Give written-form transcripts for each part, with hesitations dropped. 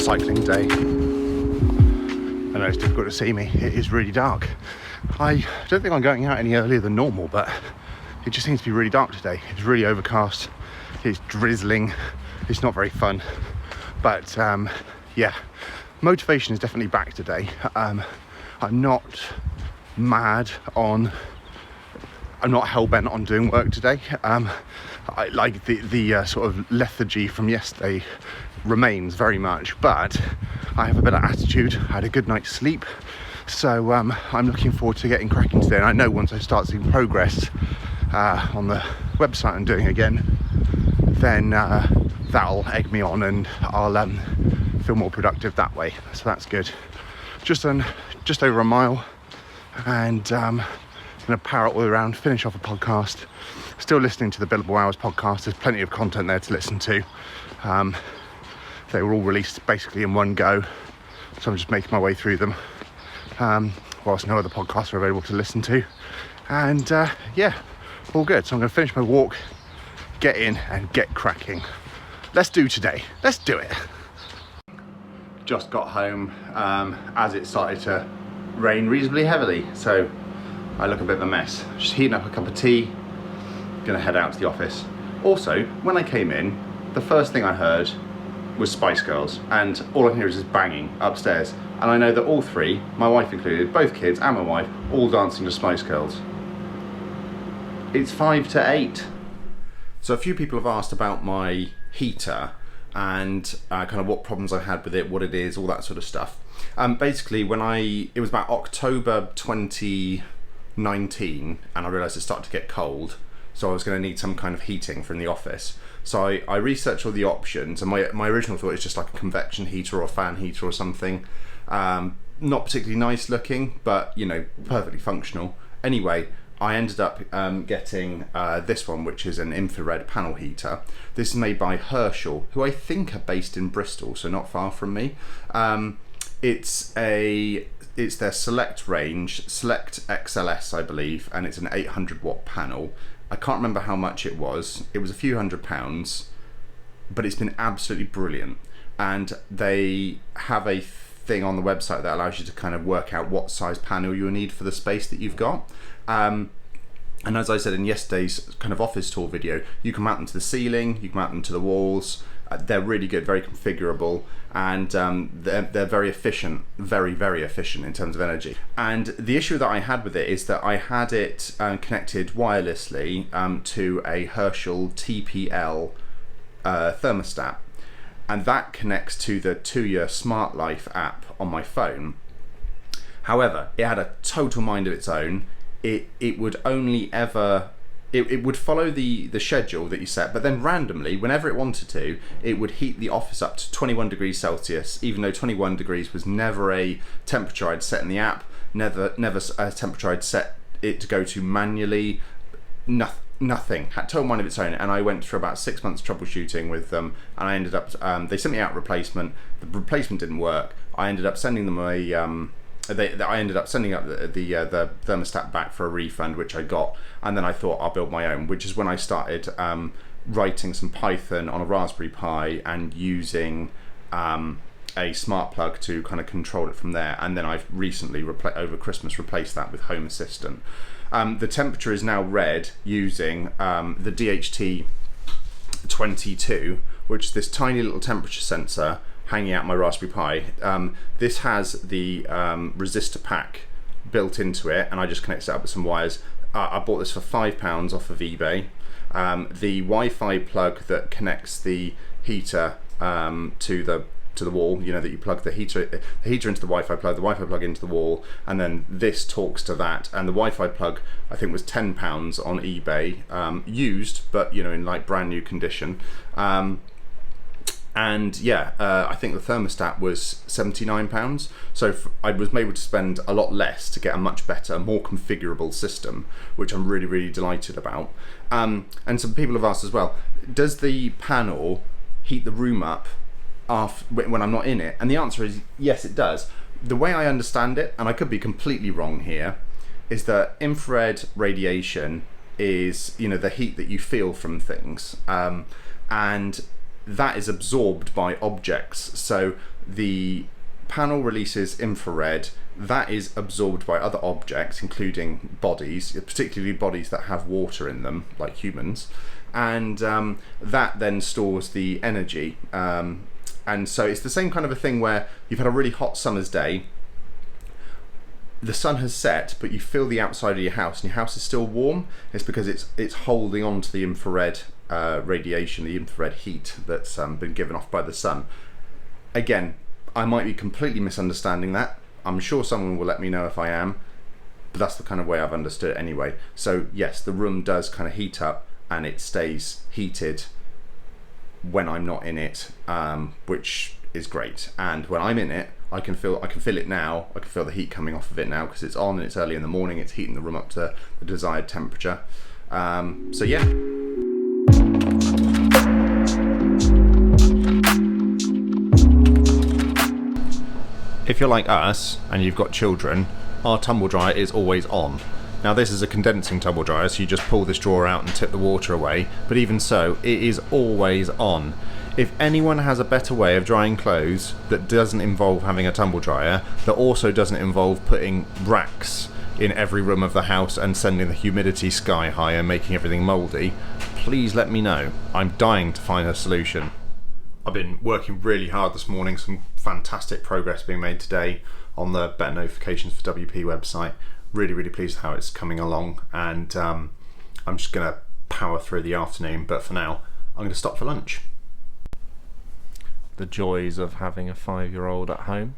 cycling day. I know it's difficult to see me, it is really dark. I don't think I'm going out any earlier than normal, but it just seems to be really dark today. It's really overcast, it's drizzling, it's not very fun. But yeah, motivation is definitely back today. I'm not mad on, I'm not hell-bent on doing work today. I like the sort of lethargy from yesterday remains very much, but I have a better attitude. I had a good night's sleep, so I'm looking forward to getting cracking today. And I know once I start seeing progress on the website I'm doing again, then that'll egg me on and I'll feel more productive that way, so that's good. Just over a mile, and gonna power it all around, finish off a podcast. Still listening to the Billable Hours podcast. There's plenty of content there to listen to. They were all released basically in one go, so I'm just making my way through them, whilst no other podcasts are available to listen to. And yeah, all good. So I'm going to finish my walk, get in and get cracking. Let's do today. Let's do it. Just got home as it started to rain reasonably heavily, so I look a bit of a mess. Just heating up a cup of tea, gonna head out to the office. Also, when I came in, the first thing I heard was Spice Girls, and all I can hear is just banging upstairs. And I know that all three, my wife included, both kids and my wife, all dancing to Spice Girls. It's 5 to 8. So a few people have asked about my heater and kind of what problems I had with it, what it is, all that sort of stuff. Basically, it was about October 2019, and I realised it started to get cold, so I was going to need some kind of heating from the office. So I researched all the options, and my original thought is just like a convection heater or a fan heater or something. Not particularly nice looking, but you know, perfectly functional. Anyway, I ended up getting this one, which is an infrared panel heater. This is made by Herschel, who I think are based in Bristol, so not far from me. It's their Select range, Select XLS, I believe, and it's an 800 watt panel. I can't remember how much it was. It was a few £100s, but it's been absolutely brilliant. And they have a thing on the website that allows you to kind of work out what size panel you'll need for the space that you've got. And as I said in yesterday's kind of office tour video, you can mount them to the ceiling, you can mount them to the walls. They're really good, very configurable, and they're very efficient, very, very efficient in terms of energy. And the issue that I had with it is that I had it connected wirelessly to a Herschel TPL thermostat, and that connects to the Tuya Smart Life app on my phone. However, it had a total mind of its own. It would only ever... It would follow the schedule that you set, but then randomly, whenever it wanted to, it would heat the office up to 21 degrees Celsius, even though 21 degrees was never a temperature I'd set in the app, never a temperature I'd set it to go to manually, nothing. Had total mind of its own, and I went through about 6 months troubleshooting with them, and I ended up, they sent me out a replacement. The replacement didn't work. I ended up sending them I ended up sending up the thermostat back for a refund, which I got, and then I thought I'll build my own, which is when I started writing some Python on a Raspberry Pi and using a smart plug to kind of control it from there. And then I've recently, over Christmas, replaced that with Home Assistant. The temperature is now read using the DHT22, which is this tiny little temperature sensor hanging out my Raspberry Pi. This has the resistor pack built into it, and I just connect it up with some wires. I bought this for £5 off of eBay. The Wi-Fi plug that connects the heater to the wall, you know, that you plug the heater into the Wi-Fi plug, the Wi-Fi plug into the wall, and then this talks to that. And the Wi-Fi plug, I think, was £10 on eBay, used, but you know, in like brand new condition. And yeah, I think the thermostat was £79. So I was able to spend a lot less to get a much better, more configurable system, which I'm really, really delighted about. And some people have asked as well, does the panel heat the room up when I'm not in it? And the answer is yes, it does. The way I understand it, and I could be completely wrong here, is that infrared radiation is, you know, the heat that you feel from things, and that is absorbed by objects. So the panel releases infrared that is absorbed by other objects, including bodies, particularly bodies that have water in them, like humans, and that then stores the energy. And so it's the same kind of a thing where you've had a really hot summer's day, the sun has set, but you feel the outside of your house, and your house is still warm. It's because it's holding on to the infrared radiation, the infrared heat that's been given off by the sun. Again, I might be completely misunderstanding that. I'm sure someone will let me know if I am, but that's the kind of way I've understood it anyway. So yes, the room does kind of heat up, and it stays heated when I'm not in it, which is great. And when I'm in it, I can feel it now. I can feel the heat coming off of it now because it's on and it's early in the morning. It's heating the room up to the desired temperature. So yeah. If you're like us and you've got children, our tumble dryer is always on. Now this is a condensing tumble dryer, so you just pull this drawer out and tip the water away, but even so, it is always on. If anyone has a better way of drying clothes that doesn't involve having a tumble dryer, that also doesn't involve putting racks in every room of the house and sending the humidity sky high and making everything mouldy, please let me know. I'm dying to find a solution. I've been working really hard this morning, some fantastic progress being made today on the Better Notifications for WP website. Really, really pleased with how it's coming along, and I'm just going to power through the afternoon, but for now I'm going to stop for lunch. The joys of having a 5-year-old at home.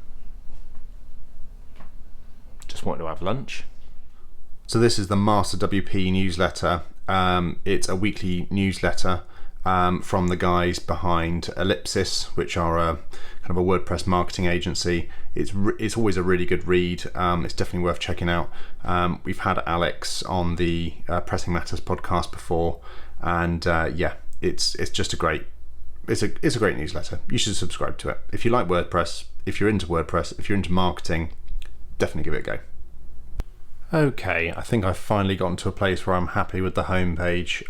Just wanted to have lunch. So this is the Master WP newsletter. It's a weekly newsletter from the guys behind Ellipsis, which are a kind of a WordPress marketing agency. It's always a really good read. It's definitely worth checking out. We've had Alex on the Pressing Matters podcast before, and yeah, it's just a great newsletter. You should subscribe to it if you like WordPress. If you're into WordPress, if you're into marketing, definitely give it a go. Okay, I think I've finally gotten to a place where I'm happy with the homepage.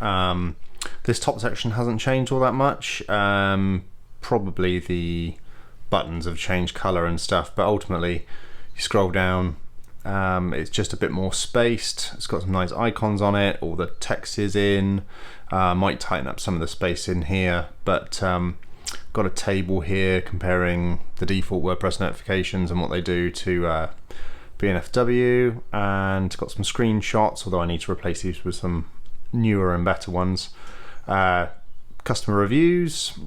This top section hasn't changed all that much. Probably the buttons have changed colour and stuff, but ultimately you scroll down, it's just a bit more spaced. It's got some nice icons on it, all the text is in. Might tighten up some of the space in here, but got a table here comparing the default WordPress notifications and what they do to BNFW, and got some screenshots, although I need to replace these with some newer and better ones. Customer reviews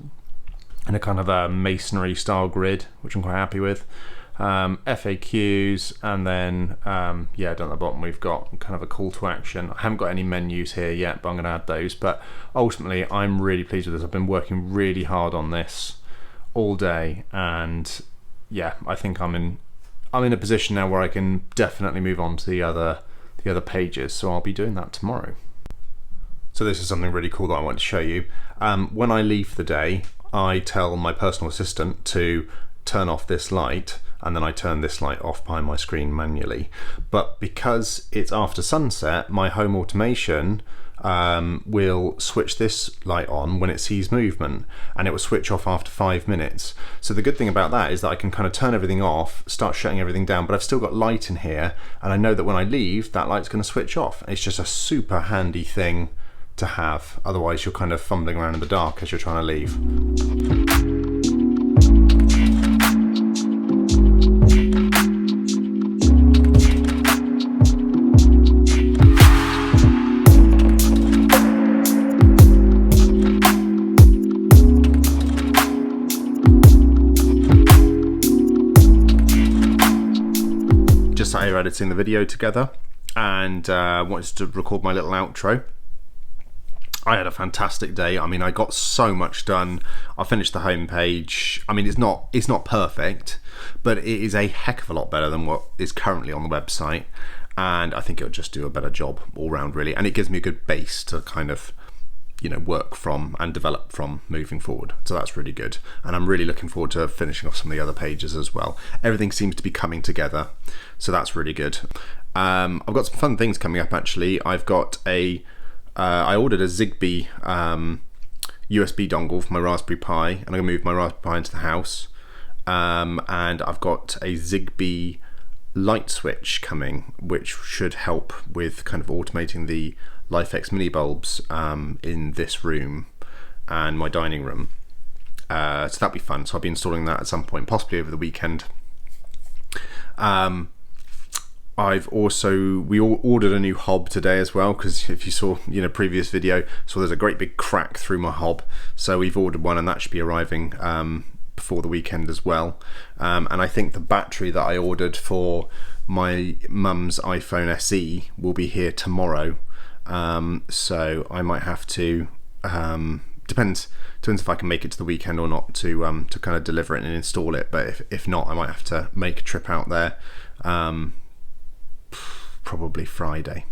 and a kind of a masonry style grid, which I'm quite happy with. FAQs, and then yeah, down at the bottom we've got kind of a call to action. I haven't got any menus here yet, but I'm going to add those. But ultimately I'm really pleased with this. I've been working really hard on this all day, and yeah, I think I'm in a position now where I can definitely move on to the other pages, so I'll be doing that tomorrow. So this is something really cool that I want to show you. When I leave for the day, I tell my personal assistant to turn off this light, and then I turn this light off behind my screen manually. But because it's after sunset, my home automation will switch this light on when it sees movement, and it will switch off after 5 minutes. So the good thing about that is that I can kind of turn everything off, start shutting everything down, but I've still got light in here, and I know that when I leave, that light's going to switch off. It's just a super handy thing to have. Otherwise you're kind of fumbling around in the dark as you're trying to leave. Just sat here editing the video together, and wanted to record my little outro. I had a fantastic day. I mean, I got so much done. I finished the homepage. I mean, it's not perfect, but it is a heck of a lot better than what is currently on the website, and I think it'll just do a better job all round, really. And it gives me a good base to kind of, work from and develop from moving forward. So that's really good, and I'm really looking forward to finishing off some of the other pages as well. Everything seems to be coming together, so that's really good. I've got some fun things coming up actually. I've got I ordered a Zigbee USB dongle for my Raspberry Pi, and I'm going to move my Raspberry Pi into the house. and I've got a Zigbee light switch coming, which should help with kind of automating the LIFX mini bulbs in this room and my dining room. So that'll be fun. So I'll be installing that at some point, possibly over the weekend. We all ordered a new hob today as well, because if you saw previous video, so there's a great big crack through my hob, so we've ordered one and that should be arriving before the weekend as well. And I think the battery that I ordered for my mum's iPhone SE will be here tomorrow, so I might have to depends if I can make it to the weekend or not to kind of deliver it and install it, but if not, I might have to make a trip out there, probably Friday.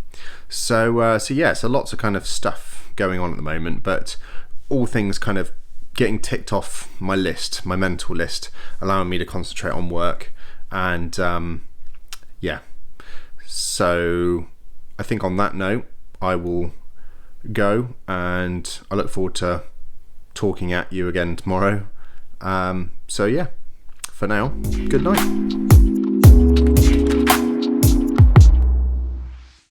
So yeah, so lots of kind of stuff going on at the moment, but all things kind of getting ticked off my list, my mental list, allowing me to concentrate on work. And yeah, so I think on that note I will go, and I look forward to talking at you again tomorrow. So yeah, for now, good night.